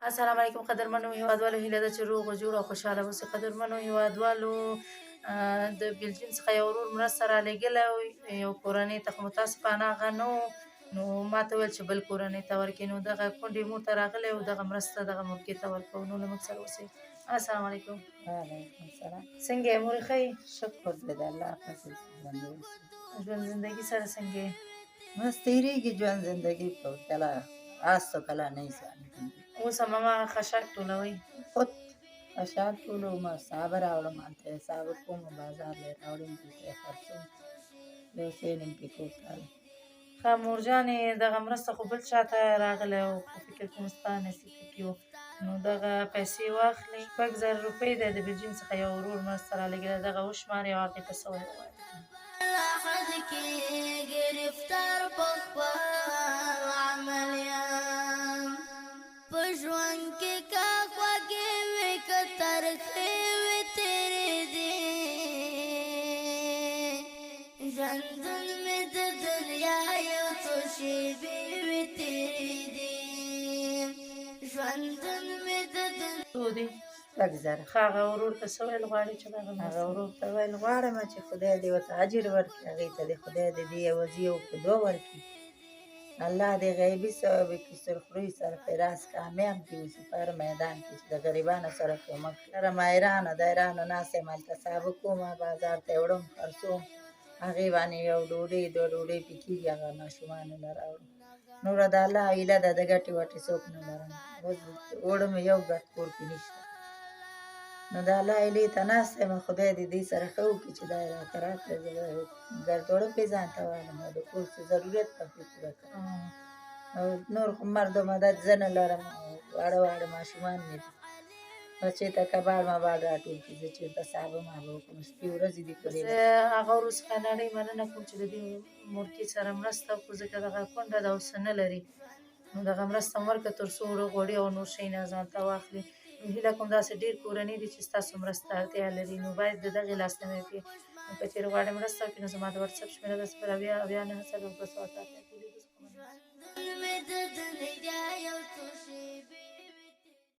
السلام علیکم قدرمنو هیوادوالو، هیله ده چې روغ او جوړ او خوشحاله اوسئ. قدرمنو هیوادوالو، د بلجیم څخه یو ورور مرسته رالېږلې وه، یو کورنۍ ته، خو متاسفانه هغه نه و، نو ما ته ویل چې بل کورنۍ ته ورکړي، نو دغه کونډې مور ته راغلی و، دغه مرسته دغه مورکې ته ورکوو. نو له موږ سره اوسئ. السلام علیکم. وعلیکم السلام. څنګه یې مورې، ښه یې؟ شکر دې د الله پسې ژوندی اوسې. ژوند زندګي سره څنګه یې؟ بس تېرېږي ژوند زندګي په کله هست و کله نیست. اوس هم هماغه خشاک ټولوئ؟ خود خشاک ټولوم، صابه راوړم، هلته یې صابه کوم، بازار له یې راوړم، دلته یې خرڅوم، یو څه یې نیم کې کور ته اړم. ښه مورجانې، دغه مرسته خو بل چا ته راغلی و، خو فکر کوم ستا نصیب پکې و، نو دغه پیسې واخلئ. 2,000 روپۍ دی، د بلجیم څخه یو ورور مرسته رالېږلې، دغه وشمارئ او هغې ته څه ووایئ. لحد کې ګرفتار په خپل عمل یم، په ژوند کې که خوږې وې که ترخې وې تېرې دي، ژوندون مې د دنیا یو څو شېبې وې تېرې دي، ژوندون مې د دنیا 2,000. ښه، هغه ورور ته څه ویل غواړې چې دغه هغه مرسته؟ ورور ته ویل غواړم چې خدای دې ورته اجر ورکړي، هغې ته دې خدای دې دې یوازې یو په دوه ورکړي، الله دې غیبي ثواب کې سرخروی سرفراز کامیاب دې اوسي په هر میدان کې چې د غریبانو سره کومک کړي. هره ما ایرانه د ایرانو ناست یم، هلته صابه کومه، بازار ته یې وړم، خرڅوم، هغې باندې یو ډوډۍ دوه ډوډۍ پې کېږي، هغه ماشومانو له راوړم. نوره د الله هیله ده، د ګټې وټې څوک نه لرم، اوس وړم یو ګټ کور کې نشته، نو د الله هیلې ته ناست یم، خدای دې دې سره ښه وکړي چې دا یې راته راکړه، زه به ګرد وړه پې ځان ته والم او د کور څه ضرورت به پرې پوره کړم. او نور خو مرد و مدد زه نه لرم، او واړه واړه ماشومان مې دي، نو چېرته کباړ مباړ راټول کړي، زه چېرته صابه مابه وکړم، شپې ورځې دي په دې. زه هغه ورور څخه نړۍ مننه کوم چې د دې مورکې سره مرسته وکړو، ځکه دغه کونډه ده او څه نه لري، نو دغه مرسته مو ورکړه تر څو اوړه غوړي او نور شیان ځان ته واخلي. نو هیله کوم داسې ډېر کورنۍ دي چې ستاسو مرسته اړتیا لري، نو باید د دغې لاسنیوی وکړي. نو که چېرې غواړئ مرسته وکړي، نو زما د وټساپ شمېره ده 080 9 2 2 8 2 2 ژوندون مې د دنیا یو څو شېبې